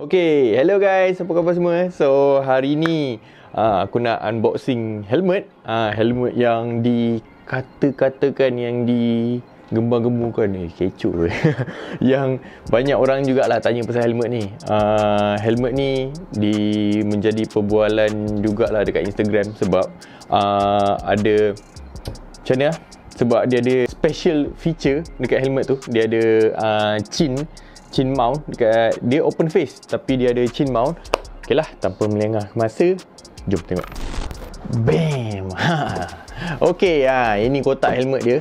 Okay, hello guys, apa khabar semua? So, hari ni aku nak unboxing helmet. Helmet yang dikata-katakan, yang digembar-gemburkan ni, kecoh. Yang banyak orang jugalah tanya pasal helmet ni. Helmet ni menjadi perbualan jugalah dekat Instagram sebab ada macam mana? Sebab dia ada special feature dekat helmet tu. Dia ada chin mount dekat, dia open face tapi dia ada chin mount. Okey lah, tanpa melengah masa, jom tengok. Bam. Okey, ini kotak helmet dia.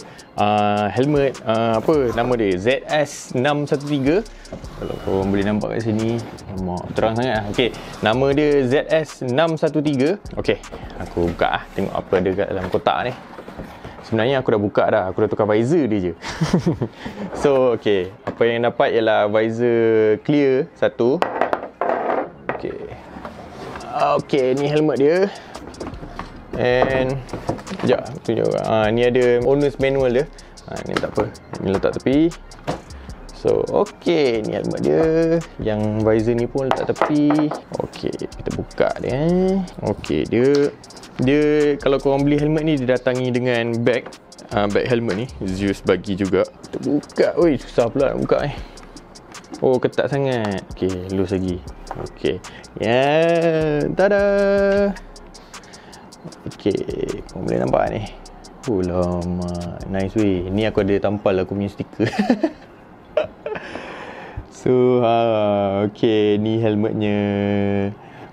Helmet apa nama dia? ZS613. Kalau korang boleh nampak kat sini, nampak terang sangat. Okey, nama dia ZS613. Okey, aku buka tengok apa ada kat dalam kotak ni. Sebenarnya aku dah buka dah, aku dah tukar visor dia je. So, okay, apa yang dapat ialah visor clear satu. Okay. Okay, ni helmet dia. And sekejap, tunjuk. Ni ada owner's manual dia. Ni tak apa, ni letak tepi. So, okay, ni helmet dia. Yang visor ni pun letak tepi. Okay, kita buka dia. Okay, dia kalau korang beli helmet ni, dia datangi dengan bag. Bag helmet ni Zeus bagi juga. Kita buka. Oi, susah pula nak buka ni. Oh, ketat sangat. Okay, loose lagi. Okay, tada. Okay, korang boleh nampak ni. Oh lama, nice weh. Ni aku ada tampal aku punya stiker. So, okay, ni helmetnya.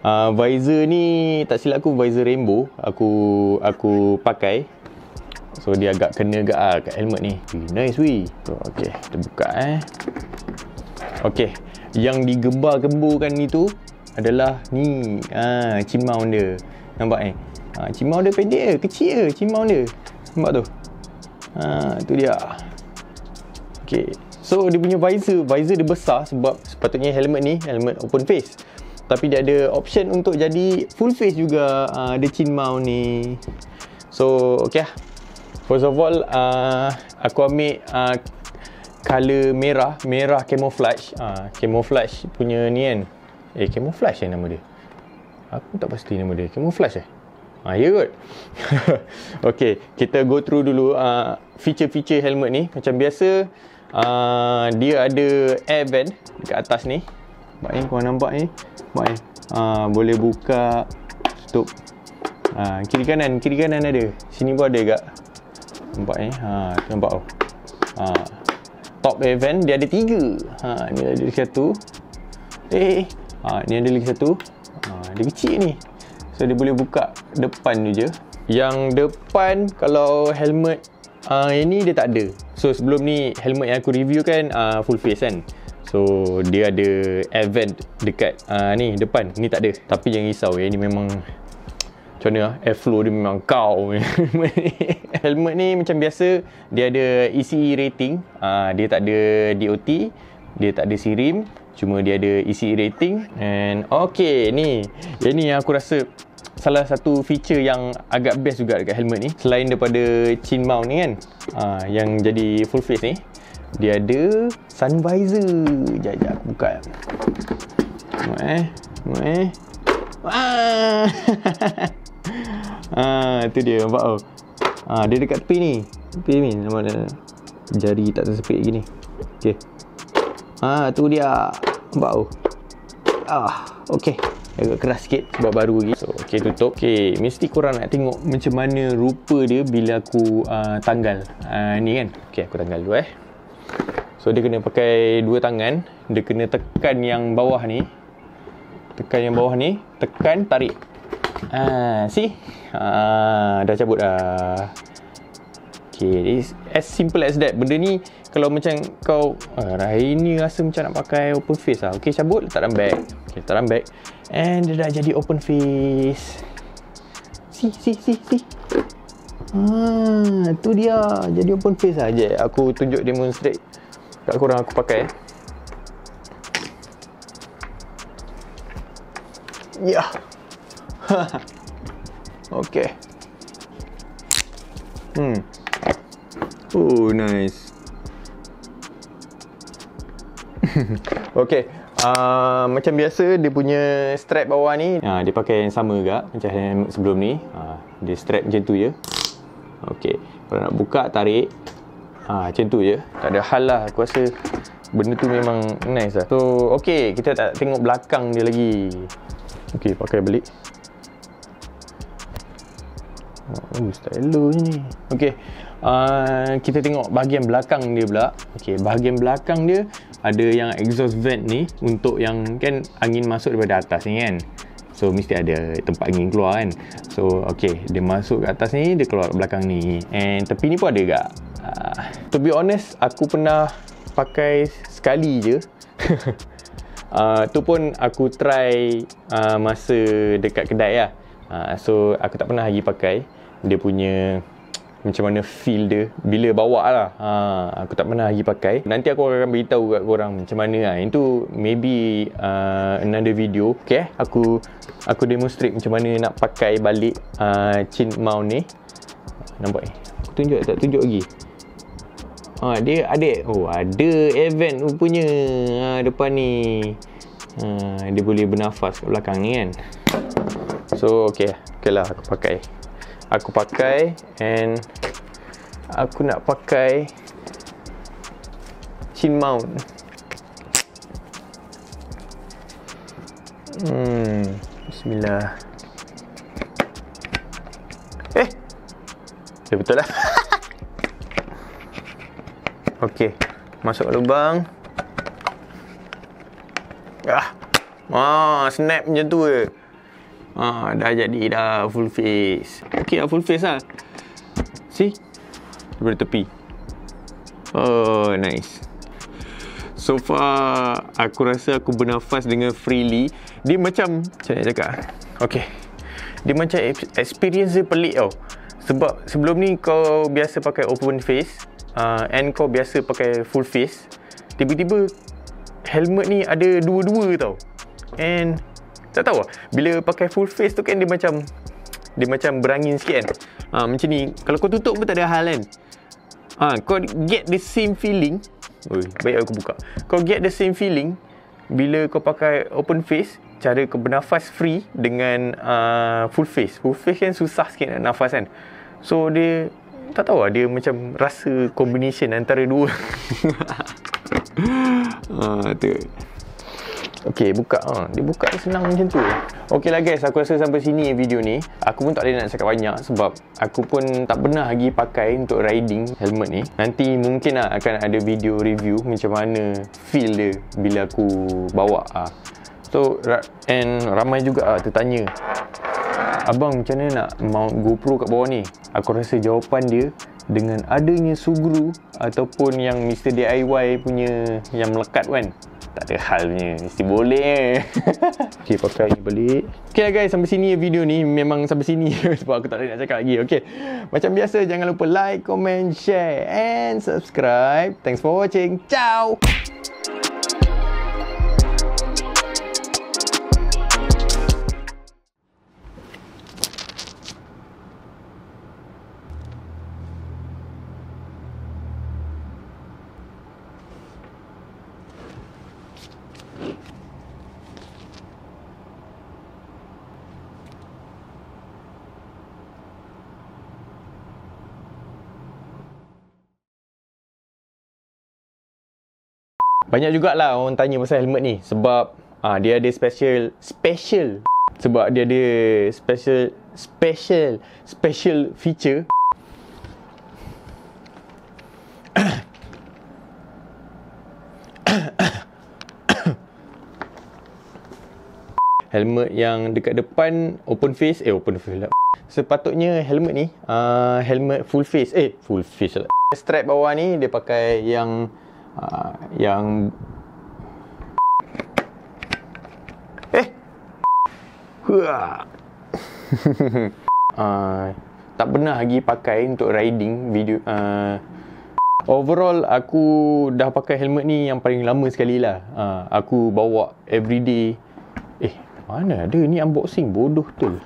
Visor ni tak silap aku visor rainbow aku pakai. So dia agak kena kat helmet ni. Nice weh. So, okay, kita buka Okay, yang digembar-gemburkan ni tu adalah ni chin mount dia. Nampak ni? Chin mount dia pendek kecil je chin mount dia. Nampak tu? Tu dia. Okay, so dia punya visor dia besar sebab sepatutnya helmet ni helmet open face. Tapi dia ada option untuk jadi full face juga. Ada chin mount ni. So, okay lah. First of all, aku ambil color merah camouflage. Camouflage punya ni kan. Camouflage nama dia. Aku tak pasti nama dia. Camouflage ya kot. Okay, kita go through dulu feature-feature helmet ni. Macam biasa, dia ada air vent dekat atas ni. Nampak ni, korang nampak ni? Nampak ni? Boleh buka, tutup. Kiri kanan ada. Sini pun ada juga. Nampak ni? Nampak tu? Top air vent, dia ada 3. Ni ada lagi satu. Ni ada lagi satu. Dia kecil ni. So, dia boleh buka depan tu je. Yang depan, kalau helmet ini dia tak ada. So, sebelum ni, helmet yang aku review kan full face kan. So, dia ada air vent dekat ni depan. Ni tak ada. Tapi jangan risau, ni memang macam mana airflow dia memang kau. Helmet ni macam biasa, dia ada ECE rating. Dia tak ada DOT, dia tak ada SIRIM, cuma dia ada ECE rating. And okay, ni yang aku rasa salah satu feature yang agak best juga dekat helmet ni. Selain daripada chin mount ni kan, yang jadi full face ni, dia ada sun visor. Sekejap aku buka. Tengok tu dia, nampak tau. Dia dekat tepi ni. Tepi ni nampak jari tak tersepit gini. Okay. Tu dia. Nampak tau. Okay. Agak keras sikit sebab baru lagi. So, okay, tutup. Okay, mesti korang nak tengok macam mana rupa dia bila aku tanggal. Ni kan. Okay, aku tanggal dulu So, dia kena pakai 2 tangan. Dia kena tekan yang bawah ni. Tekan yang bawah ni. Tekan, tarik. See? Dah cabut dah. Okay, it's as simple as that. Benda ni, kalau macam kau hari ni rasa macam nak pakai open face lah. Okay, cabut, letak dalam bag. Okay, letak dalam bag. And dia dah jadi open face. See. Tu dia. Jadi open face lah. Sekejap, aku tunjuk demonstrate kat korang aku pakai. Ya. Okay. Oh, nice. Okay. Macam biasa dia punya strap bawah ni dia pakai yang sama juga macam helmet sebelum ni. Dia strap macam tu je. Okey, kalau nak buka tarik macam tu je. Tak ada hal lah. Aku rasa benda tu memang nice lah. So okey, kita tak tengok belakang dia lagi. Okey, pakai balik. Stylo ni. Okey, kita tengok bahagian belakang dia pula. Okey, bahagian belakang dia ada yang exhaust vent ni untuk yang kan angin masuk daripada atas ni kan. So mesti ada tempat angin keluar kan. So okey, dia masuk ke atas ni, dia keluar ke belakang ni. And tepi ni pun ada juga. To be honest, aku pernah pakai sekali je. Tu pun aku try masa dekat kedai lah. So aku tak pernah lagi pakai. Dia punya macam mana feel dia bila bawa lah. Aku tak pernah lagi pakai. Nanti aku akan beritahu kat korang macam mana lah. Itu maybe another video. Okay, aku demonstrate macam mana nak pakai balik chin mount ni. Nampak ni? Aku tunjuk tak tunjuk lagi? Dia ada ada event rupanya depan ni. Dia boleh bernafas kat belakang ni kan. So okay lah aku pakai and aku nak pakai chin mount. Bismillah. Dia betul lah. Okey, masuk lubang. Snap macam tu ke. Dah jadi dah full face. Okey lah, full face lah. See? Daripada tepi. Oh, nice. So far, aku rasa aku bernafas dengan freely. Dia macam nak cakap? Okey. Dia macam experience dia pelik tau. Sebab sebelum ni kau biasa pakai open face and kau biasa pakai full face. Tiba-tiba helmet ni ada dua-dua tau. And tak tahu lah, bila pakai full face tu kan dia macam berangin sikit kan. Macam ni, kalau kau tutup pun tak ada hal kan. Kau get the same feeling. Baik aku buka. Kau get the same feeling bila kau pakai open face, cara kau bernafas free dengan full face. Full face kan susah sikit nak nafas kan. So dia tak tahu lah, dia macam rasa combination antara dua. Tu. Okey, buka. Dia buka senang macam tu. Okey lah guys, aku rasa sampai sini video ni. Aku pun tak boleh nak cakap banyak sebab aku pun tak pernah lagi pakai untuk riding helmet ni. Nanti mungkin lah akan ada video review macam mana feel dia bila aku bawa. So, and ramai juga tertanya, abang macam mana nak mount GoPro kat bawah ni? Aku rasa jawapan dia dengan adanya Sugru ataupun yang Mr. DIY punya yang melekat kan. Tak ada halnya, mesti boleh. Okay, pakai ni balik. Okay lah guys, sampai sini video ni. Memang sampai sini sebab aku tak ada nak cakap lagi. Okay, macam biasa jangan lupa like, comment, share and subscribe. Thanks for watching. Ciao. Banyak jugalah orang tanya pasal helmet ni sebab dia ada special sebab dia ada special feature. Helmet yang dekat depan open face lah. Sepatutnya helmet ni helmet full face lah. Strap bawah ni dia pakai yang tak pernah lagi pakai untuk riding video. Overall aku dah pakai helmet ni yang paling lama sekali lah. Aku bawa everyday. Mana ada ni unboxing bodoh tu.